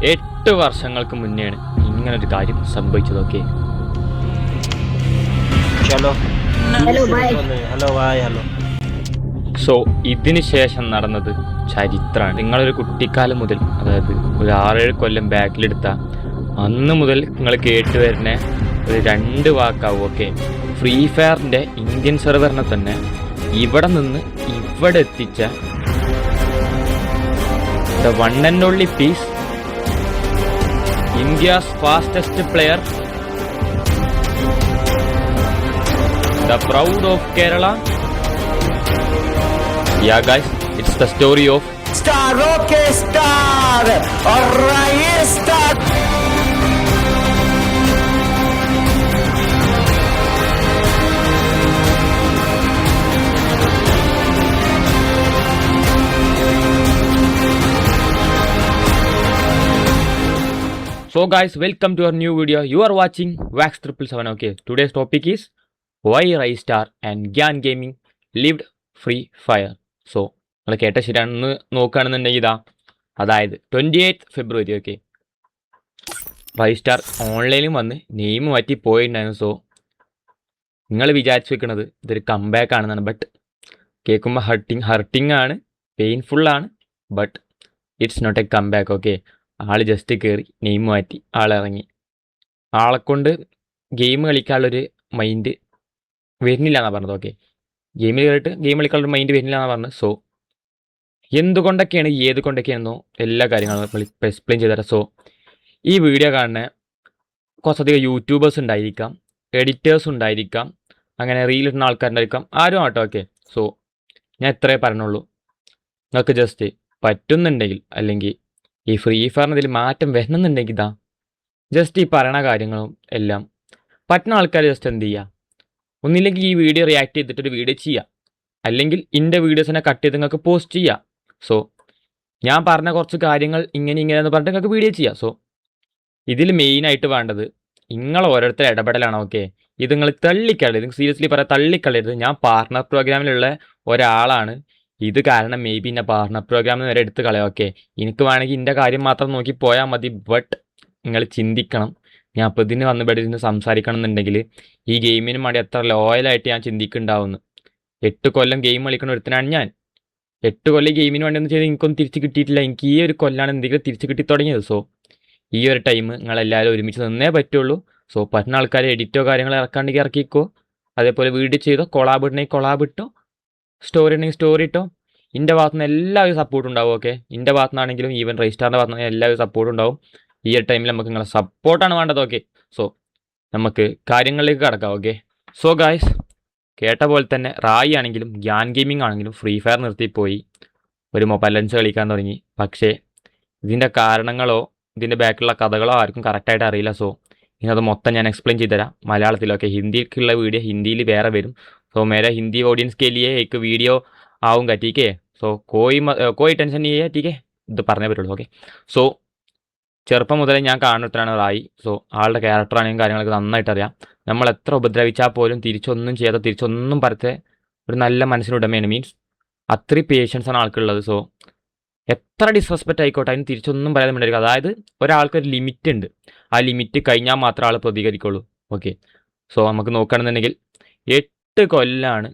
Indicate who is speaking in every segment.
Speaker 1: 8 വർഷങ്ങൾക്ക് മുന്നെയാണ് ഇങ്ങനൊരു കാര്യം സംഭവിച്ചതൊക്കെ. സോ ഇതിന് ശേഷം നടന്നത് ചരിത്രമാണ്. നിങ്ങളൊരു കുട്ടിക്കാലം മുതൽ, അതായത് ഒരു 6-7 കൊല്ലം ബാക്കിലെടുത്ത അന്ന് മുതൽ നിങ്ങൾ കേട്ട് വരുന്ന ഒരു 2 വാക്കാവും. ഓക്കെ, ഫ്രീ ഫയറിൻ്റെ ഇന്ത്യൻ സെർവറിനെ തന്നെ ഇവിടെ നിന്ന് ഇവിടെ എത്തിച്ച the one and only piece, India's fastest player, the proud of Kerala. Yeah guys, it's the story of
Speaker 2: Star. Okay, Star. Alright, Star.
Speaker 1: So guys, welcome to our new video. You are watching Wax 777. Okay, today's topic is why Ristar and Gyan Gaming lived free fire. So നിങ്ങൾ കേട്ട ശരിയാണെന്ന് നോക്കുകയാണെന്നുണ്ടെങ്കിൽ ഇതാ, അതായത് 28 ഫെബ്രുവരി. Okay, റൈസ്റ്റാർ ഓൺലൈനിലും വന്ന് name മാറ്റി പോയിട്ടുണ്ടായിരുന്നു. സോ നിങ്ങൾ വിചാരിച്ചു വെക്കുന്നത് ഇതൊരു കംബാക്ക് ആണെന്നാണ്. ബട്ട് കേൾക്കുമ്പോൾ ഹർട്ടിങ് ആണ്, പെയിൻഫുള്ളാണ്. But it's not a comeback. Okay, ആൾ ജസ്റ്റ് കയറി നെയിം മാറ്റി ആളിറങ്ങി. ആളെക്കൊണ്ട് ഗെയിം കളിക്കാനുള്ളൊരു മൈൻഡ് വരുന്നില്ല എന്നാണ് പറഞ്ഞത്. ഓക്കെ, ഗെയിമിൽ കയറിയിട്ട് ഗെയിം കളിക്കാനുള്ളൊരു മൈൻഡ് വരുന്നില്ല എന്നാണ് പറഞ്ഞത്. സോ എന്തുകൊണ്ടൊക്കെയാണ് ഏത് കൊണ്ടൊക്കെയാണെന്നോ എല്ലാ കാര്യങ്ങളും എക്സ്പ്ലെയിൻ ചെയ്തു തരാം. സോ ഈ വീഡിയോ കാണുന്ന കുറച്ചധികം യൂട്യൂബേഴ്സ് ഉണ്ടായിരിക്കാം, എഡിറ്റേഴ്സ് ഉണ്ടായിരിക്കാം, അങ്ങനെ റീലിടുന്ന ആൾക്കാരുണ്ടായിരിക്കാം, ആരും ആട്ടോ. ഓക്കെ, സോ ഞാൻ ഇത്രേ പറഞ്ഞുള്ളൂ. നിങ്ങൾക്ക് ജസ്റ്റ് പറ്റുന്നുണ്ടെങ്കിൽ, അല്ലെങ്കിൽ ഈ ഫ്രീ ഫയറിന് ഇതിൽ മാറ്റം വരണമെന്നുണ്ടെങ്കിൽ ഇതാ ജസ്റ്റ് ഈ പറയണ കാര്യങ്ങളും എല്ലാം പറ്റുന്ന ആൾക്കാർ ജസ്റ്റ് എന്ത് ചെയ്യുക, ഒന്നില്ലെങ്കിൽ ഈ വീഡിയോ റിയാക്ട് ചെയ്തിട്ടൊരു വീഡിയോ ചെയ്യുക, അല്ലെങ്കിൽ എൻ്റെ വീഡിയോസിനെ കട്ട് ചെയ്ത് നിങ്ങൾക്ക് പോസ്റ്റ് ചെയ്യുക. സോ ഞാൻ പറഞ്ഞ കുറച്ച് കാര്യങ്ങൾ ഇങ്ങനെയെന്ന് പറഞ്ഞിട്ട് നിങ്ങൾക്ക് വീഡിയോ ചെയ്യാം. സോ ഇതിൽ മെയിനായിട്ട് വേണ്ടത് നിങ്ങൾ ഓരോരുത്തർ ഇടപെടലാണ്. ഓക്കെ, ഇത് നിങ്ങൾ തള്ളിക്കളയരുത്, സീരിയസ്ലി പറയാം, തള്ളിക്കളയരുത്. ഞാൻ പാർട്ണർ പ്രോഗ്രാമിലുള്ള ഒരാളാണ്. ഇത് കാരണം മേ ബി എൻ്റെ പാർട്ണർ പ്രോഗ്രാമിൽ വരെ എടുത്ത് കളയാം. ഓക്കെ, എനിക്ക് വേണമെങ്കിൽ എൻ്റെ കാര്യം മാത്രം നോക്കി പോയാൽ മതി. ബട്ട് നിങ്ങൾ ചിന്തിക്കണം, ഞാൻ അപ്പോൾ ഇതിന് വന്നിവിടെ ഇരുന്ന് സംസാരിക്കണം എന്നുണ്ടെങ്കിൽ ഈ ഗെയിമിന് വേണ്ടി എത്ര ലോയലായിട്ട് ഞാൻ ചിന്തിക്കുന്നുണ്ടാവുന്നു. 8 കൊല്ലം ഗെയിം കളിക്കുന്ന ഒരുത്തനാണ് ഞാൻ. 8 കൊല്ലം ഗെയിമിന് വേണ്ടി എന്ന് ചെയ്ത് എനിക്കൊന്നും തിരിച്ച് കിട്ടിയിട്ടില്ല. എനിക്ക് ഈ ഒരു കൊല്ലാണ് എന്തെങ്കിലും തിരിച്ച് കിട്ടി തുടങ്ങിയത്. സോ ഈ ഒരു ടൈം നിങ്ങളെല്ലാവരും ഒരുമിച്ച് നിന്നേ പറ്റുള്ളൂ. സോ പറ്റുന്ന ആൾക്കാർ എഡിറ്റോ കാര്യങ്ങൾ ഇറക്കാണ്ടെങ്കിൽ ഇറക്കിക്കോ, അതേപോലെ വീഡിയോ ചെയ്തോ, കൊളാബ് ഇടണമെങ്കിൽ കൊളാബ് ഇട്ടോ, സ്റ്റോറി ഉണ്ടെങ്കിൽ സ്റ്റോറി ഇട്ടോ. എൻ്റെ ഭാഗത്തു നിന്ന് എല്ലാവരും സപ്പോർട്ട് ഉണ്ടാവും. ഓക്കെ, എൻ്റെ ഭാഗത്തു നിന്നാണെങ്കിലും ഈവൻ റൈസ്റ്റാറിൻ്റെ ഭാഗത്തു നിന്ന് എല്ലാവരും സപ്പോർട്ട് ഉണ്ടാവും. ഈ ഒരു ടൈമിൽ നമുക്ക് നിങ്ങളെ സപ്പോർട്ടാണ് വേണ്ടത്. ഓക്കെ, സോ നമുക്ക് കാര്യങ്ങളിലേക്ക് കടക്കാം. ഓക്കെ, സോ ഗായ്സ്, കേട്ട പോലെ തന്നെ റായി ആണെങ്കിലും ഗ്യാൻ ഗെയിമിംഗ് ആണെങ്കിലും ഫ്രീ ഫയർ നിർത്തിപ്പോയി ഒരു മൊബൈൽ ലെൻസ് കളിക്കാൻ തുടങ്ങി. പക്ഷേ ഇതിൻ്റെ കാരണങ്ങളോ ഇതിൻ്റെ ബാക്കിലുള്ള കഥകളോ ആർക്കും കറക്റ്റായിട്ട് അറിയില്ല. സോ ഇന്നത് മൊത്തം ഞാൻ എക്സ്പ്ലെയിൻ ചെയ്തുതരാം മലയാളത്തിലൊക്കെ. ഹിന്ദിക്കുള്ള വീഡിയോ ഹിന്ദിയിൽ വേറെ വരും. सो मेरा हिंदी ऑडियंस के लिए एक वीडियो आऊँगा, ठीक है. सो कोई टेंशन नहीं है, ठीक है. ഇത് പറഞ്ഞേ പറ്റുള്ളൂ. ഓക്കെ, സോ ചെറുപ്പം മുതലേ ഞാൻ കാണുന്നതാണ് റായി. സോ ആളുടെ ക്യാരക്ടറാണെങ്കിലും കാര്യങ്ങളൊക്കെ നന്നായിട്ട് അറിയാം. നമ്മൾ എത്ര ഉപദ്രവിച്ചാൽ പോലും തിരിച്ചൊന്നും ചെയ്യാതെ തിരിച്ചൊന്നും പറത്തെ ഒരു നല്ല മനസ്സിനുടമയാണ്. മീൻസ് അത്രയും പേഷ്യൻസ് ആണ് ആൾക്കുള്ളത്. സോ എത്ര ഡിസ്റെസ്പെക്റ്റ് ആയിക്കോട്ടെ അതിന് തിരിച്ചൊന്നും പറയാതെ ഉണ്ടായിരിക്കും. അതായത് ഒരാൾക്കൊരു ലിമിറ്റ് ഉണ്ട്, ആ ലിമിറ്റ് കഴിഞ്ഞാൽ മാത്രമേ ആൾ പ്രതികരിക്കുള്ളൂ. ഓക്കെ, സോ നമുക്ക് നോക്കുകയാണെന്നുണ്ടെങ്കിൽ 8 കൊല്ലാണ്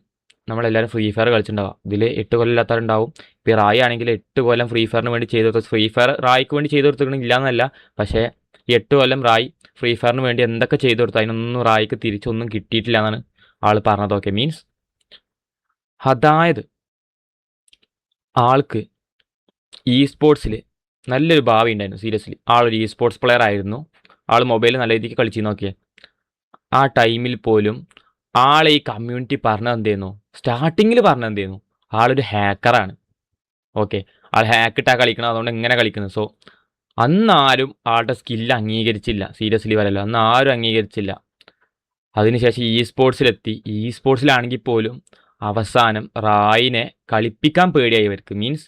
Speaker 1: നമ്മളെല്ലാവരും ഫ്രീ ഫയർ കളിച്ചിട്ടുണ്ടാവുക. ഇതിൽ 8 കൊല്ലമില്ലാത്തവരുണ്ടാവും. ഇപ്പോൾ റായി ആണെങ്കിൽ 8 കൊല്ലം ഫ്രീ ഫയറിന് വേണ്ടി ചെയ്ത് കൊടുത്തു. ഫ്രീ ഫയർ റായിക്ക് വേണ്ടി ചെയ്ത് കൊടുത്തിട്ടുണ്ടെങ്കിൽ ഇല്ലയെന്നല്ല, പക്ഷേ 8 കൊല്ലം റായി ഫ്രീ ഫയറിന് വേണ്ടി എന്തൊക്കെ ചെയ്ത് കൊടുത്തു അതിനൊന്നും റായിക്ക് തിരിച്ചൊന്നും കിട്ടിയിട്ടില്ല എന്നാണ് ആൾ പറഞ്ഞത്. ഓക്കെ, മീൻസ് അതായത് ആൾക്ക് ഇ സ്പോർട്സിൽ നല്ലൊരു ഭാവി ഉണ്ടായിരുന്നു. സീരിയസ്ലി ആളൊരു ഇ സ്പോർട്സ് പ്ലെയർ ആയിരുന്നു. ആൾ മൊബൈൽ നല്ല രീതിക്ക് കളിച്ചു നോക്കിയേ. ആ ടൈമിൽ പോലും ആളെ ഈ കമ്മ്യൂണിറ്റി പറഞ്ഞത് എന്ത് ചെയ്യുന്നു, സ്റ്റാർട്ടിങ്ങിൽ പറഞ്ഞത് എന്ത് ചെയ്യുന്നു, ആളൊരു ഹാക്കറാണ്. ഓക്കെ, ആൾ ഹാക്കിട്ടാണ് കളിക്കണം, അതുകൊണ്ട് എങ്ങനെ കളിക്കുന്നത്. സോ അന്നാരും ആളുടെ സ്കില്ല് അംഗീകരിച്ചില്ല. സീരിയസ്ലി പറയല്ലോ, അന്ന് ആരും അംഗീകരിച്ചില്ല. അതിനുശേഷം ഇ സ്പോർട്സിലെത്തി. ഇ സ്പോർട്സിലാണെങ്കിൽ പോലും അവസാനം റായിനെ കളിപ്പിക്കാൻ പേടിയായി ഇവർക്ക്. മീൻസ്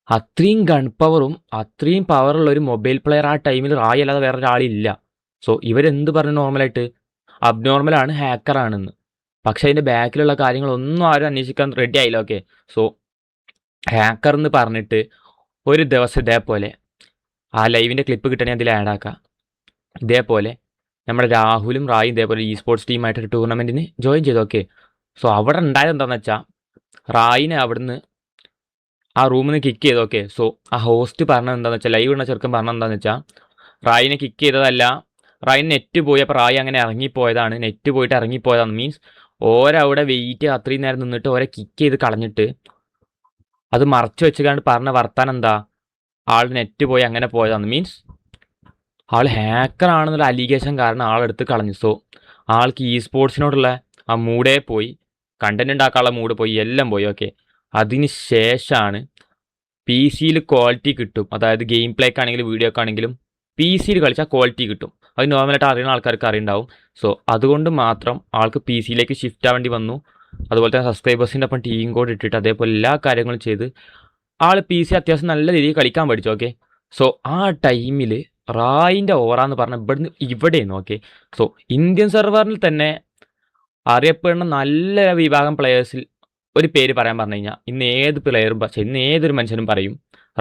Speaker 1: അത്രയും ഗൺ പവറും അത്രയും പവറുള്ള ഒരു മൊബൈൽ പ്ലെയർ ആ ടൈമിൽ റായി അല്ലാതെ വേറെ ഒരാളില്ല. സോ ഇവരെന്ത് പറഞ്ഞു നോർമലായിട്ട് അബ്നോർമലാണ്, ഹാക്കറാണെന്ന്. പക്ഷേ അതിൻ്റെ ബാക്കിലുള്ള കാര്യങ്ങളൊന്നും ആരും അന്വേഷിക്കാൻ റെഡി ആയില്ല. ഓക്കെ, സോ ഹാക്കർ എന്ന് പറഞ്ഞിട്ട് ഒരു ദിവസം ഇതേപോലെ ആ ലൈവിൻ്റെ ക്ലിപ്പ് കിട്ടണേ അതിൽ ആഡ് ആക്കാം. ഇതേപോലെ നമ്മുടെ രാഹുലും റായും ഇതേപോലെ ഇ സ്പോർട്സ് ടീമായിട്ടൊരു ടൂർണമെൻറ്റിന് ജോയിൻ ചെയ്തു. ഓക്കെ, സോ അവിടെ ഉണ്ടായത് എന്താണെന്ന് വെച്ചാൽ റായിനെ അവിടുന്ന് ആ റൂമിൽ നിന്ന് കിക്ക് ചെയ്തു. ഓക്കെ, സോ ആ ഹോസ്റ്റ് പറഞ്ഞത് എന്താണെന്ന് വെച്ചാൽ, ലൈവ് ഇടുന്ന ചെറുക്കൻ പറഞ്ഞത് എന്താണെന്ന് വെച്ചാൽ, റായിനെ കിക്ക് ചെയ്തതല്ല, റായിന് നെറ്റ് പോയി. അപ്പോൾ റായി അങ്ങനെ ഇറങ്ങിപ്പോയതാണ്, നെറ്റ് പോയിട്ട് ഇറങ്ങിപ്പോയതാണ്. മീൻസ് ഓരവിടെ വെയിറ്റ് അത്രയും നേരം നിന്നിട്ട് ഓരെ കിക്ക് ചെയ്ത് കളഞ്ഞിട്ട് അത് മറച്ചു വെച്ചുകൊണ്ട് പറഞ്ഞ വർത്താനം എന്താ, ആൾ നെറ്റ് പോയി അങ്ങനെ പോയതാണ്. മീൻസ് ആൾ ഹാക്കർ ആണെന്നുള്ള അലിഗേഷൻ കാരണം ആളെടുത്ത് കളഞ്ഞു. സോ ആൾക്ക് ഇ സ്പോർട്സിനോടുള്ള ആ മൂഡേ പോയി, കണ്ടന്റ് ഉണ്ടാക്കാനുള്ള മൂഡ് പോയി, എല്ലാം പോയി. ഓക്കെ, അതിന് ശേഷമാണ് പി സിയിൽ ക്വാളിറ്റി കിട്ടും. അതായത് ഗെയിം പ്ലേക്ക് ആണെങ്കിലും വീഡിയോക്ക് ആണെങ്കിലും പി സിയിൽ കളിച്ചാൽ ക്വാളിറ്റി കിട്ടും. അത് നോർമലായിട്ട് അറിയുന്ന ആൾക്കാർക്ക് അറിയുണ്ടാവും. സോ അതുകൊണ്ട് മാത്രം ആൾക്ക് പി സിയിലേക്ക് ഷിഫ്റ്റ് ആവേണ്ടി വന്നു. അതുപോലെ തന്നെ സബ്സ്ക്രൈബേഴ്സിൻ്റെ ഒപ്പം ടീം കോഡ് ഇട്ടിട്ട് അതേപോലെ എല്ലാ കാര്യങ്ങളും ചെയ്ത് ആൾ പി സി അത്യാവശ്യം നല്ല രീതിയിൽ കളിക്കാൻ പഠിച്ചു. ഓക്കെ, സോ ആ ടൈമിൽ റായിൻ്റെ ഓറാന്ന് പറഞ്ഞാൽ ഇവിടുന്ന് ഇവിടെയാണ്. ഓക്കെ, സോ ഇന്ത്യൻ സെർവറിൽ തന്നെ അറിയപ്പെടുന്ന നല്ല വിഭാഗം പ്ലെയേഴ്സിൽ ഒരു പേര് പറയാൻ പറഞ്ഞു കഴിഞ്ഞാൽ ഇന്ന് ഏത് പ്ലെയറും ഇന്ന് ഏതൊരു മനുഷ്യനും പറയും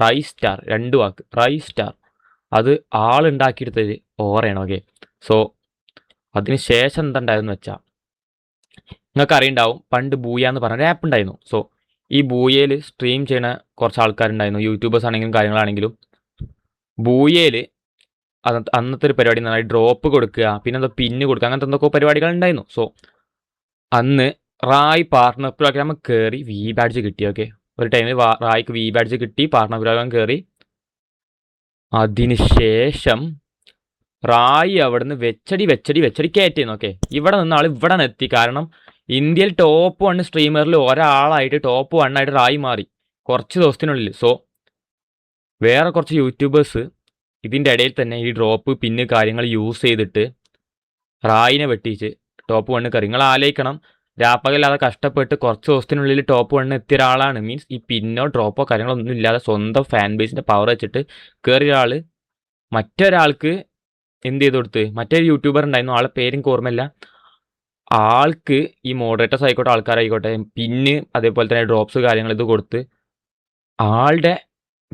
Speaker 1: റൈ സ്റ്റാർ. 2 വാക്ക്, റൈ സ്റ്റാർ. അത് ആളുണ്ടാക്കിയെടുത്തത് ഓറയാണ്. ഓക്കെ, സോ അതിന് ശേഷം എന്തുണ്ടായെന്ന് വെച്ചാൽ നിങ്ങൾക്ക് അറിയുണ്ടാവും, പണ്ട് ബൂയ എന്ന് പറഞ്ഞ ഒരു ആപ്പ് ഉണ്ടായിരുന്നു. സോ ഈ ബൂയയിൽ സ്ട്രീം ചെയ്യുന്ന കുറച്ച് ആൾക്കാരുണ്ടായിരുന്നു, യൂട്യൂബേഴ്സ് ആണെങ്കിലും കാര്യങ്ങളാണെങ്കിലും. ബൂയയിൽ അന്നത്തെ ഒരു പരിപാടി എന്ന് പറഞ്ഞാൽ ഡ്രോപ്പ് കൊടുക്കുക, പിന്നെ എന്താ പിന്ന് കൊടുക്കുക, അങ്ങനത്തെ എന്തൊക്കെ പരിപാടികൾ ഉണ്ടായിരുന്നു. സോ അന്ന് റായ് പാർട്ണർ പ്രോഗ്രാം കയറി വി ബാഡ്ജ് കിട്ടി. ഓക്കെ, ഒരു ടൈമിൽ റായ്ക്ക് വി ബാഡ്ജ് കിട്ടി, പാർട്ണർ പ്രോഗ്രാം കയറി. അതിന് ശേഷം റായ് അവിടുന്ന് വെച്ചടി കയറ്റിയിരുന്നു. ഓക്കെ, ഇവിടെ നിന്ന് ആൾ ഇവിടെ എത്തി. കാരണം ഇന്ത്യയിൽ ടോപ്പ് 1 സ്ട്രീമറിൽ ഒരാളായിട്ട് ടോപ്പ് 1 ആയിട്ട് റായ് മാറി കുറച്ച് ദിവസത്തിനുള്ളിൽ. സോ വേറെ കുറച്ച് യൂട്യൂബേഴ്സ് ഇതിൻ്റെ ഇടയിൽ തന്നെ ഈ ഡ്രോപ്പ് പിന്ന് കാര്യങ്ങൾ യൂസ് ചെയ്തിട്ട് റായിനെ വെട്ടിച്ച് ടോപ്പ് 1 കയറി. നിങ്ങൾ ആലോചിക്കണം, രാപ്പകല്ലാതെ കഷ്ടപ്പെട്ട് കുറച്ച് ദിവസത്തിനുള്ളിൽ ടോപ്പ് 1 എത്തിയ ഒരാളാണ്. മീൻസ് ഈ പിന്നോ ഡ്രോപ്പോ കാര്യങ്ങളൊന്നും ഇല്ലാതെ സ്വന്തം ഫാൻ ബേസിൻ്റെ പവർ വെച്ചിട്ട് കയറിയ ഒരാൾ മറ്റൊരാൾക്ക് എന്ത് ചെയ്ത് കൊടുത്ത്, മറ്റൊരു യൂട്യൂബർ ഉണ്ടായിരുന്നു, ആളെ പേരും ഓർമ്മയില്ല. ആൾക്ക് ഈ മോഡറേറ്റേഴ്സ് ആയിക്കോട്ടെ ആൾക്കാരായിക്കോട്ടെ പിന്ന് അതേപോലെ തന്നെ ഡ്രോപ്സ് കാര്യങ്ങൾ ഇത് കൊടുത്ത് ആളുടെ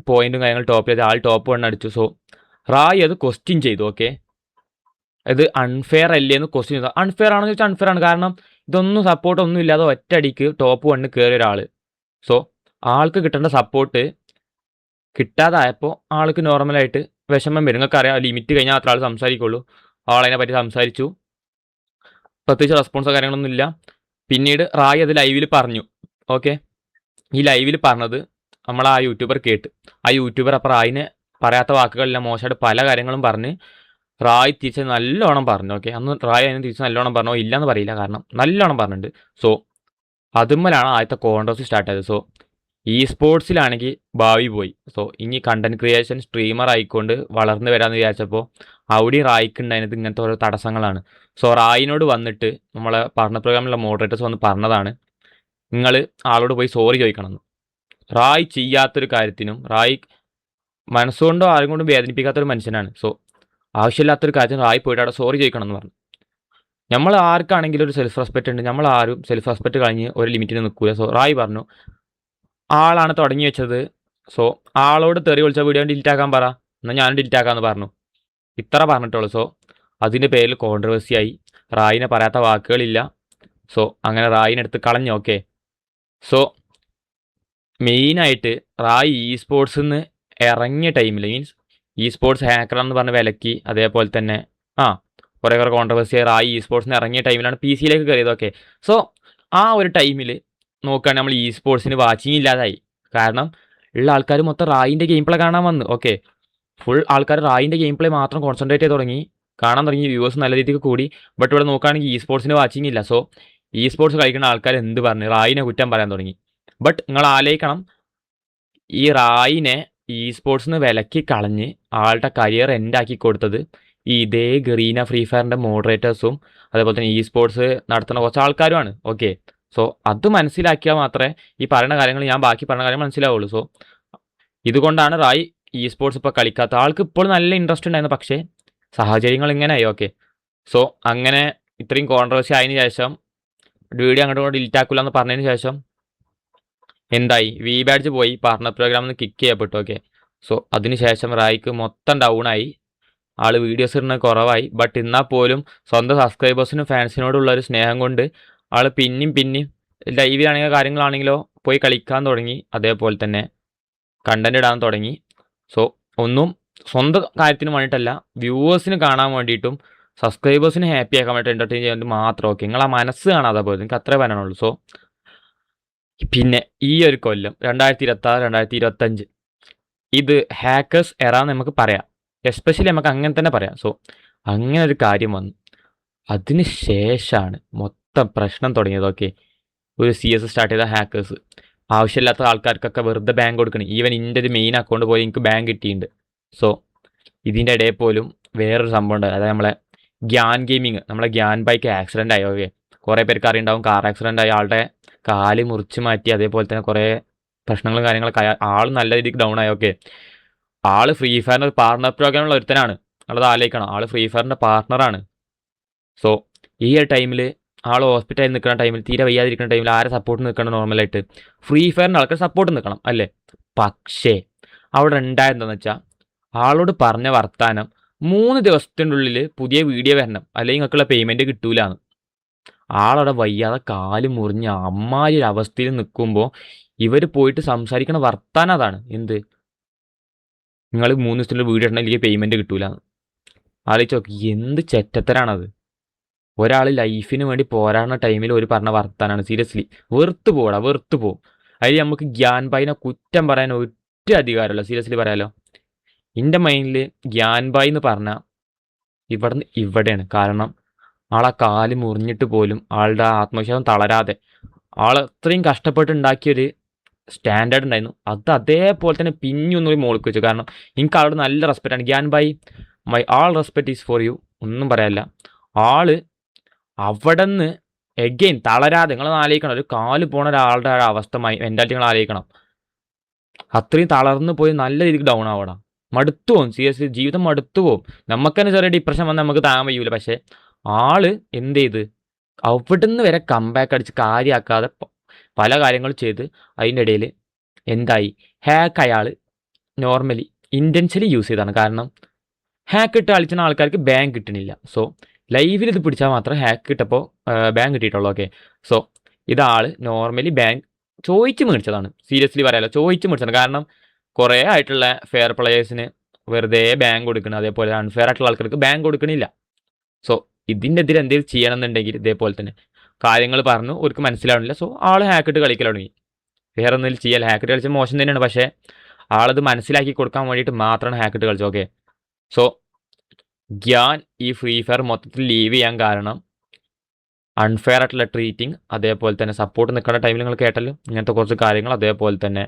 Speaker 1: പോയിന്റും കാര്യങ്ങൾ ടോപ്പ് ചെയ്ത് ആൾ ടോപ്പ് 1 അടിച്ചു. സോ റായ് അത് ക്വസ്റ്റ്യൻ ചെയ്തു. ഓക്കെ, ഇത് അൺഫെയർ അല്ലേ എന്ന് ക്വസ്റ്റ്യൻ ചെയ്തു. അൺഫെയർ ആണെന്ന് ചോദിച്ചാൽ അൺഫെയർ ആണ്. കാരണം ഇതൊന്നും സപ്പോർട്ടൊന്നും ഇല്ലാതെ ഒറ്റയടിക്ക് ടോപ്പ് 1 കയറിയ ഒരാൾ. സോ ആൾക്ക് കിട്ടേണ്ട സപ്പോർട്ട് കിട്ടാതായപ്പോൾ ആൾക്ക് നോർമലായിട്ട് വിഷമം വരും. നിങ്ങൾക്കറിയാം, ലിമിറ്റ് കഴിഞ്ഞാൽ അത്ര ആൾ സംസാരിക്കുള്ളൂ. ആളതിനെ പറ്റി സംസാരിച്ചു, പ്രത്യേകിച്ച് റെസ്പോൺസോ കാര്യങ്ങളൊന്നും ഇല്ല. പിന്നീട് റായ് അത് ലൈവിൽ പറഞ്ഞു. ഓക്കെ, ഈ ലൈവിൽ പറഞ്ഞത് നമ്മൾ ആ യൂട്യൂബർ കേട്ട്. ആ യൂട്യൂബർ അപ്പോൾ റായിനെ പറയാത്ത വാക്കുകളെല്ലാം മോശമായിട്ട് പല കാര്യങ്ങളും പറഞ്ഞ് റായ് തിരിച്ച് നല്ലോണം പറഞ്ഞു. ഓക്കെ, അന്ന് റായ് അതിന് തിരിച്ച് നല്ലോണം പറഞ്ഞോ ഇല്ലയെന്ന് പറയില്ല, കാരണം നല്ലോണം പറഞ്ഞിട്ടുണ്ട്. സോ അതുമ്മലാണ് ആദ്യത്തെ കോൺട്രവേഴ്സി സ്റ്റാർട്ട് ചെയ്തത്. സോ ഇ സ്പോർട്സിലാണെങ്കിൽ ഭാവി പോയി. സോ ഇനി കണ്ടന്റ് ക്രിയേഷൻ സ്ട്രീമർ ആയിക്കൊണ്ട് വളർന്നു വരാമെന്ന് വിചാരിച്ചപ്പോൾ അവിടെയും റായിക്കുണ്ടായിരുന്നത് ഇങ്ങനത്തെ ഓരോ തടസ്സങ്ങളാണ്. സോ റായിനോട് വന്നിട്ട് നമ്മളെ പാർട്ണർ പ്രോഗ്രാമിലുള്ള മോഡറേറ്റേഴ്സ് വന്ന് പറഞ്ഞതാണ്, നിങ്ങൾ ആളോട് പോയി സോറി ചോദിക്കണമെന്ന്. റായ് ചെയ്യാത്തൊരു കാര്യത്തിനും റായ് മനസ്സുകൊണ്ടോ ആരും കൊണ്ടും വേദനിപ്പിക്കാത്തൊരു മനുഷ്യനാണ്. സോ ആവശ്യമില്ലാത്തൊരു കാര്യത്തിന് റായ് പോയിട്ട് അവിടെ സോറി ചോദിക്കണം എന്ന് പറഞ്ഞു. നമ്മൾ ആർക്കാണെങ്കിലും ഒരു സെൽഫ് റെസ്പെക്റ്റ് ഉണ്ട്, നമ്മൾ ആരും സെൽഫ് റെസ്പെക്റ്റ് കഴിഞ്ഞ് ഒരു ലിമിറ്റിന് നിൽക്കില്ല. സോ റായ് പറഞ്ഞു, ആളാണ് തുടങ്ങി വെച്ചത്. സോ ആളോട് തെറി വിളിച്ച വീഡിയോ ഡിലീറ്റ് ആക്കാൻ പറ, എന്നാൽ ഞാനും ഡിലീറ്റ് ആക്കാമെന്ന് പറഞ്ഞു. ഇത്ര പറഞ്ഞിട്ടുള്ളൂ. സോ അതിൻ്റെ പേരിൽ കോൺട്രവേഴ്സി ആയി. റായിനെ പറയാത്ത വാക്കുകളില്ല. സോ അങ്ങനെ റായിനെടുത്ത് കളഞ്ഞു. ഓക്കെ, സോ മെയിനായിട്ട് റായ് ഇ സ്പോർട്സിൽ നിന്ന് ഇറങ്ങിയ ടൈമിൽ, മീൻസ് ഇ സ്പോർട്സ് ഹാക്കറാണെന്ന് പറഞ്ഞ് വിലക്കി, അതേപോലെ തന്നെ കുറേ കോൺട്രവേഴ്സി റായ് ഇ സ്പോർട്സിന് ഇറങ്ങിയ ടൈമിലാണ് പി സിയിലേക്ക് കയറിയത്. ഓക്കെ, സോ ആ ഒരു ടൈമിൽ നോക്കുകയാണെങ്കിൽ നമ്മൾ ഇ സ്പോർട്സിന് വാച്ചിങ് ഇല്ലാതായി. കാരണം ഉള്ള ആൾക്കാർ മൊത്തം റായിൻ്റെ ഗെയിം പ്ലേ കാണാൻ വന്നു. ഓക്കെ, ഫുൾ ആൾക്കാർ റായിൻ്റെ ഗെയിം പ്ലേ മാത്രം കോൺസെൻട്രേറ്റ് ചെയ്ത് തുടങ്ങി, കാണാൻ തുടങ്ങി, വ്യൂവേഴ്സ് നല്ല രീതിക്ക് കൂടി. ബട്ട് ഇവിടെ നോക്കുകയാണെങ്കിൽ ഇ സ്പോർട്സിന് വാച്ചിങ് ഇല്ല. സോ ഇ സ്പോർട്സ് കളിക്കുന്ന ആൾക്കാർ എന്ത് പറഞ്ഞു, റായിനെ കുറ്റം പറയാൻ തുടങ്ങി. ബട്ട് നിങ്ങൾ ആലോചിക്കണം, ഈ റായിനെ ഇ സ്പോർട്സിന് വിലക്കി കളഞ്ഞ് ആളുടെ കരിയർ എൻഡാക്കി കൊടുത്തത് ഇതേ ഗറീന ഫ്രീ ഫയറിൻ്റെ മോഡറേറ്റേഴ്സും അതേപോലെ തന്നെ ഇ സ്പോർട്സ് നടത്തുന്ന കുറച്ച് ആൾക്കാരുമാണ്. ഓക്കെ, സോ അത് മനസ്സിലാക്കിയാൽ മാത്രമേ ഈ പറയുന്ന കാര്യങ്ങൾ, ഞാൻ ബാക്കി പറഞ്ഞ കാര്യങ്ങൾ മനസ്സിലാവുള്ളൂ. സോ ഇതുകൊണ്ടാണ് റായ് ഇ സ്പോർട്സ് ഇപ്പോൾ കളിക്കാത്ത. ആൾക്ക് ഇപ്പോൾ നല്ല ഇൻട്രസ്റ്റ് ഉണ്ടായിരുന്നു, പക്ഷേ സാഹചര്യങ്ങൾ ഇങ്ങനെയായി. ഓക്കെ, സോ അങ്ങനെ ഇത്രയും കോൺട്രവേഴ്സി ആയതിനു ശേഷം വീഡിയോ അങ്ങോട്ട് ഡിലീറ്റ് ആക്കില്ല എന്ന് പറഞ്ഞതിന് ശേഷം എന്തായി, വി ബാഡ്ജ് പോയി, പാർട്ണർ പ്രോഗ്രാമിൽ നിന്ന് കിക്ക് ചെയ്യപ്പെട്ടു. ഓക്കെ, സോ അതിനുശേഷം റായിക്ക് മൊത്തം ഡൗണായി, ആൾ വീഡിയോസ് ഇടുന്നത് കുറവായി. ബട്ട് എന്നാൽ പോലും സ്വന്തം സബ്സ്ക്രൈബേഴ്സിനും ഫാൻസിനോടുള്ള ഒരു സ്നേഹം കൊണ്ട് ആൾ പിന്നെയും ലൈവിലാണെങ്കിലോ കാര്യങ്ങളാണെങ്കിലോ പോയി കളിക്കാൻ തുടങ്ങി, അതേപോലെ തന്നെ കണ്ടന്റ് ഇടാൻ തുടങ്ങി. സോ ഒന്നും സ്വന്തം കാര്യത്തിന് വേണ്ടിയിട്ടല്ല, വ്യൂവേഴ്സിന് കാണാൻ വേണ്ടിയിട്ടും സബ്സ്ക്രൈബേഴ്സിന് ഹാപ്പി ആക്കാൻ വേണ്ടി എൻ്റർടൈൻ ചെയ്യാൻ വേണ്ടി മാത്രം. ഓക്കെ, നിങ്ങൾ ആ മനസ്സ് കാണാതെ പോയത്, എനിക്ക് അത്രേ പറയാനുള്ളൂ. സോ പിന്നെ ഈ ഒരു കൊല്ലം 2026 2025 ഇത് ഹാക്കേഴ്സ് എറാന്ന് നമുക്ക് പറയാം, എസ്പെഷ്യലി നമുക്ക് അങ്ങനെ തന്നെ പറയാം. സോ അങ്ങനെ ഒരു കാര്യം വന്നു, അതിന് ശേഷമാണ് മൊത്തം പ്രശ്നം തുടങ്ങിയത്. ഓക്കെ, ഒരു CS സ്റ്റാർട്ട് ചെയ്ത ഹാക്കേഴ്സ് ആവശ്യമില്ലാത്ത ആൾക്കാർക്കൊക്കെ വെറുതെ ബാങ്ക് കൊടുക്കണം. ഈവൻ എൻ്റെ ഒരു മെയിൻ അക്കൗണ്ട് പോയി എനിക്ക് ബാങ്ക് കിട്ടിയിട്ടുണ്ട്. സോ ഇതിൻ്റെ ഇടയിൽ പോലും വേറൊരു സംഭവം ഉണ്ട്, അതായത് നമ്മളെ ഗ്യാൻ ഗെയിമിങ്, നമ്മളെ ഗ്യാൻ ബൈക്ക് ആക്സിഡൻ്റ് ആയി. ഓക്കെ, കുറേ പേർക്ക് അറിയുണ്ടാവും, കാർ ആക്സിഡൻ്റ് ആയി, ആളുടെ കാല് മുറിച്ച് മാറ്റി, അതേപോലെ തന്നെ കുറേ പ്രശ്നങ്ങളും കാര്യങ്ങളൊക്കെ ആൾ നല്ല രീതിക്ക് ഡൗൺ ആയി. ഓക്കെ, ആള് ഫ്രീ ഫയറിൻ്റെ ഒരു പാർട്ണർ പ്രോഗ്രാമുള്ള ഒരുത്തനാണ്, നമ്മളത് ആലോചിക്കണം, ആൾ ഫ്രീ ഫയറിൻ്റെ പാർട്ണറാണ്. സോ ഈ ഒരു ടൈമിൽ ആൾ ഹോസ്പിറ്റലിൽ നിൽക്കുന്ന ടൈമിൽ, തീരെ വയ്യാതിരിക്കുന്ന ടൈമിൽ ആരെ സപ്പോർട്ട് നിൽക്കണം? നോർമലായിട്ട് ഫ്രീ ഫയറിൻ്റെ ആൾക്കാർ സപ്പോർട്ട് നിൽക്കണം അല്ലേ? പക്ഷേ അവിടെ ഉണ്ടായതെന്താണെന്ന് വെച്ചാൽ, ആളോട് പറഞ്ഞ വർത്താനം 3 ദിവസത്തിൻ്റെ ഉള്ളിൽ പുതിയ വീഡിയോ വരണം, അല്ലെങ്കിൽ നിങ്ങൾക്കുള്ള പേയ്മെൻറ്റ് കിട്ടൂലെന്ന്. ആളവിടെ വയ്യാതെ കാല് മുറിഞ്ഞ് അമ്മാരി ഒരു അവസ്ഥയിൽ നിൽക്കുമ്പോൾ ഇവർ പോയിട്ട് സംസാരിക്കണ വർത്താനം അതാണ്, എന്ത് നിങ്ങൾ 3 ദിവസത്തിൻ്റെ വീഡിയോ ഇടണം അല്ലെങ്കിൽ പേയ്മെൻറ്റ് കിട്ടൂലെന്ന്. ആലോചിച്ച് നോക്കി, എന്ത് ചെറ്റത്തരാണത്. ഒരാൾ ലൈഫിന് വേണ്ടി പോരാടുന്ന ടൈമിൽ ഒരു പറഞ്ഞ വർത്താനാണ്. സീരിയസ്ലി വെറുത്ത് പോകും. അതിൽ നമുക്ക് ഗ്യാൻ ബായിനെ കുറ്റം പറയാൻ ഒറ്റ അധികാരമല്ല, സീരിയസ്ലി പറയാലോ. എൻ്റെ മൈൻഡിൽ ഗ്യാൻ ബായി എന്ന് പറഞ്ഞാൽ ഇവിടുന്ന് ഇവിടെയാണ്. കാരണം ആളെ കാല് മുറിഞ്ഞിട്ട് പോലും ആളുടെ ആത്മവിശ്വാസം തളരാതെ ആൾ അത്രയും കഷ്ടപ്പെട്ടുണ്ടാക്കിയൊരു സ്റ്റാൻഡേർഡ് ഉണ്ടായിരുന്നു, അത് അതേപോലെ തന്നെ പിന്നൊന്നും മോൾക്ക് വെച്ചു. കാരണം എനിക്ക് ആളോട് നല്ല റെസ്പെക്റ്റാണ്. Gyan bhai, my all respect is for you, ഒന്നും പറയാനില്ല. ആള് അവിടെ നിന്ന് എഗെയിൻ തളരാതെ, നിങ്ങൾ ആലോചിക്കണം, ഒരു കാല് പോണ ഒരാളുടെ അവസ്ഥ മെൻറ്റാലിറ്റി നിങ്ങൾ ആലോചിക്കണം. അത്രയും തളർന്നു പോയി നല്ല രീതിക്ക് ഡൗൺ ആവണം, മടുത്തു പോകും. സീരിയസ്ലി ജീവിതം മടുത്തു പോകും. നമുക്ക് തന്നെ ചെറിയ ഡിപ്രഷൻ വന്നാൽ നമുക്ക് താങ്ങാൻ കഴിയൂല. പക്ഷേ ആള് എന്ത് ചെയ്ത് അവിടുന്ന് വരെ കംബാക്ക് അടിച്ച് കാര്യമാക്കാതെ പല കാര്യങ്ങളും ചെയ്ത് അതിൻ്റെ ഇടയിൽ എന്തായി, ഹാക്ക് അയാൾ നോർമലി ഇൻറ്റൻഷ്യലി യൂസ് ചെയ്താണ്. കാരണം ഹാക്ക് ഇട്ട് കളിച്ചുന്ന ആൾക്കാർക്ക് ബാങ്ക് കിട്ടണില്ല. സോ ലൈവിൽ ഇത് പിടിച്ചാൽ മാത്രം ഹാക്ക് കിട്ടപ്പോൾ ബാങ്ക് കിട്ടിയിട്ടുള്ളൂ. ഓക്കെ, സോ ഇതാൾ നോർമലി ബാങ്ക് ചോദിച്ച് മേടിച്ചതാണ്. സീരിയസ്ലി പറയാലോ, ചോദിച്ച് മേടിച്ചതാണ്. കാരണം കുറേ ആയിട്ടുള്ള ഫെയർ പ്ലേയേഴ്സിന് വെറുതെ ബാങ്ക് കൊടുക്കണം, അതേപോലെ അൺഫെയർ ആയിട്ടുള്ള ആൾക്കാർക്ക് ബാങ്ക് കൊടുക്കണില്ല. സോ ഇതിൻ്റെ എതിരെ എന്തെങ്കിലും ചെയ്യണമെന്നുണ്ടെങ്കിൽ ഇതേപോലെ തന്നെ കാര്യങ്ങൾ പറഞ്ഞു അവർക്ക് മനസ്സിലാവണില്ല. സോ ആൾ ഹാക്കിട്ട് കളിക്കൽ തുടങ്ങി. വേറെ എന്തെങ്കിലും ചെയ്യാൻ, ഹാക്കിട്ട് കളിച്ചാൽ മോശം തന്നെയാണ്, പക്ഷേ ആളത് മനസ്സിലാക്കി കൊടുക്കാൻ വേണ്ടിയിട്ട് മാത്രമാണ് ഹാക്കിട്ട് കളിച്ചത്. ഓക്കെ, സോ ഗ്യാൻ ഈ ഫ്രീ ഫയർ മൊത്തത്തിൽ ലീവ് ചെയ്യാൻ കാരണം അൺഫെയർ ആയിട്ടുള്ള ട്രീറ്റിംഗ്, അതേപോലെ തന്നെ സപ്പോർട്ട് നിൽക്കുന്ന ടൈമിൽ നിങ്ങൾ കേട്ടല്ലോ ഇങ്ങനത്തെ കുറച്ച് കാര്യങ്ങൾ, അതേപോലെ തന്നെ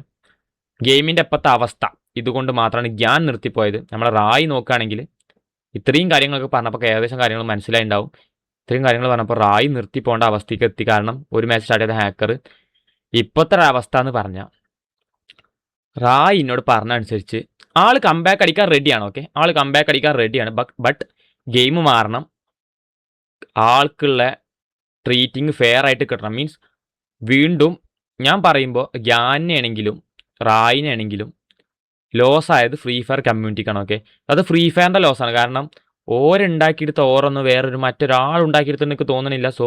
Speaker 1: ഗെയിമിൻ്റെ അപ്പത്തെ അവസ്ഥ, ഇതുകൊണ്ട് മാത്രമാണ് ഗ്യാൻ നിർത്തിപ്പോയത്. നമ്മളെ റായി നോക്കുകയാണെങ്കിൽ ഇത്രയും കാര്യങ്ങളൊക്കെ പറഞ്ഞപ്പോൾ ഏകദേശം കാര്യങ്ങൾ മനസ്സിലായിട്ടുണ്ടാവും. ഇത്രയും കാര്യങ്ങൾ പറഞ്ഞപ്പോൾ റായി നിർത്തിപ്പോകേണ്ട അവസ്ഥയ്ക്ക് എത്തി. കാരണം ഒരു മാച്ച് സ്റ്റാർട്ട് ചെയ്ത ഹാക്കർ ഇപ്പോഴത്തെ അവസ്ഥ എന്ന് പറഞ്ഞാൽ, റായി എന്നോട് പറഞ്ഞ അനുസരിച്ച് ആൾ കംബാക്ക് അടിക്കാൻ റെഡിയാണ്. ഓക്കെ, ആൾ കംബാക്ക് അടിക്കാൻ റെഡിയാണ്. ബട്ട് ഗെയിം മാറണം, ആൾക്കുള്ള ട്രീറ്റിംഗ് ഫെയർ ആയിട്ട് കിട്ടണം. മീൻസ് വീണ്ടും ഞാൻ പറയുമ്പോൾ ഗ്യാനാണെങ്കിലും റായിനാണെങ്കിലും ലോസ് ആയത് ഫ്രീ ഫയർ കമ്മ്യൂണിറ്റിക്കാണ്. ഓക്കെ, അത് ഫ്രീ ഫയറിൻ്റെ ലോസാണ്. കാരണം ഓരുണ്ടാക്കിയെടുത്ത ഓരോന്നും വേറൊരു മറ്റൊരാൾ ഉണ്ടാക്കിയെടുത്ത് എനിക്ക് തോന്നണില്ല. സോ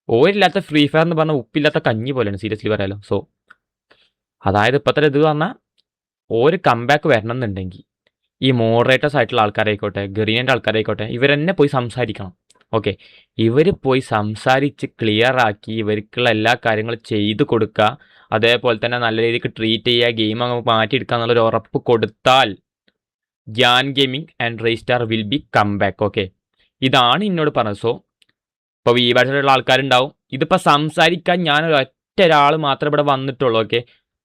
Speaker 1: ഓരില്ലാത്ത ഫ്രീ ഫയർ എന്ന് പറഞ്ഞാൽ ഉപ്പില്ലാത്ത കഞ്ഞി പോലെയാണ്, സീരിയസ്ലി പറയാലോ. സോ അതായത് ഇപ്പോഴത്തെ ഇത് പറഞ്ഞാൽ ഒരു കംബാക്ക് വരണം എന്നുണ്ടെങ്കിൽ ഈ മോഡറേറ്റേഴ്സ് ആയിട്ടുള്ള ആൾക്കാരായിക്കോട്ടെ, ഗറീനൻ്റെ ആൾക്കാരായിക്കോട്ടെ, ഇവരെന്നെ പോയി സംസാരിക്കണം. ഓക്കെ, ഇവർ പോയി സംസാരിച്ച് ക്ലിയർ ആക്കി ഇവർക്കുള്ള എല്ലാ കാര്യങ്ങളും ചെയ്തു കൊടുക്കുക, അതേപോലെ തന്നെ നല്ല രീതിക്ക് ട്രീറ്റ് ചെയ്യുക, ഗെയിം അങ്ങ് മാറ്റിയെടുക്കുക എന്നുള്ളൊരു ഉറപ്പ് കൊടുത്താൽ Gyan gaming and Raistar will be come back. Okay, ഇതാണ് എന്നോട് പറഞ്ഞത്. സോ ഇപ്പോൾ വീബാഴ്ചയിലുള്ള ആൾക്കാരുണ്ടാവും, ഇതിപ്പോൾ സംസാരിക്കാൻ ഞാൻ ഒറ്റ ഒരാൾ മാത്രമേ ഇവിടെ വന്നിട്ടുള്ളൂ. ഓക്കെ,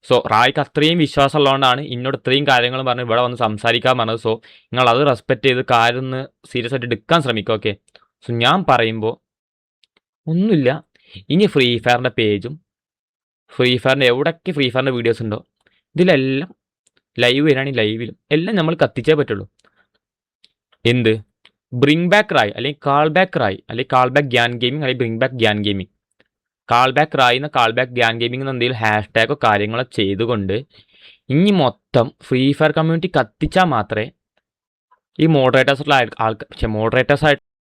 Speaker 1: സോ റായ്ക്ക് അത്രയും വിശ്വാസം ഉള്ളതുകൊണ്ടാണ് എന്നോട് ഇത്രയും കാര്യങ്ങൾ പറഞ്ഞ് ഇവിടെ വന്ന് സംസാരിക്കാൻ പറഞ്ഞത്. സോ നിങ്ങൾ അത് റെസ്പെക്റ്റ് ചെയ്ത് കാര്യം ഒന്ന് സീരിയസ് ആയിട്ട് എടുക്കാൻ ശ്രമിക്കുക. ഓക്കെ, സോ ഞാൻ പറയുമ്പോൾ ഒന്നുമില്ല, ഇനി ഫ്രീ ഫയറിൻ്റെ പേജും ഫ്രീ ഫയറിൻ്റെ എവിടെയൊക്കെ ഫ്രീ ഫയറിൻ്റെ വീഡിയോസ് ഉണ്ടോ ഇതിലെല്ലാം ലൈവ് വരികയാണെങ്കിൽ ലൈവിലും എല്ലാം നമ്മൾ കത്തിച്ചേ പറ്റുള്ളൂ. എന്ത് ബ്രിങ് ബാക്ക് റായ്, അല്ലെങ്കിൽ കാൾ ബാക്ക് റായ്, അല്ലെങ്കിൽ കാൾ ബാക്ക് ഗ്യാൻ ഗെയിമിംഗ്, അല്ലെങ്കിൽ bring back Gyan gaming. Call back Rai എന്ന കാൾ ബാക്ക് ഗ്യാൻ ഗെയിമിംഗ് എന്ന എന്തെങ്കിലും ഹാഷ് ടാഗോ കാര്യങ്ങളോ ചെയ്തുകൊണ്ട് ഇനി മൊത്തം ഫ്രീ ഫയർ കമ്മ്യൂണിറ്റി കത്തിച്ചാൽ മാത്രമേ ഈ മോഡറേറ്റേഴ്സായിട്ട്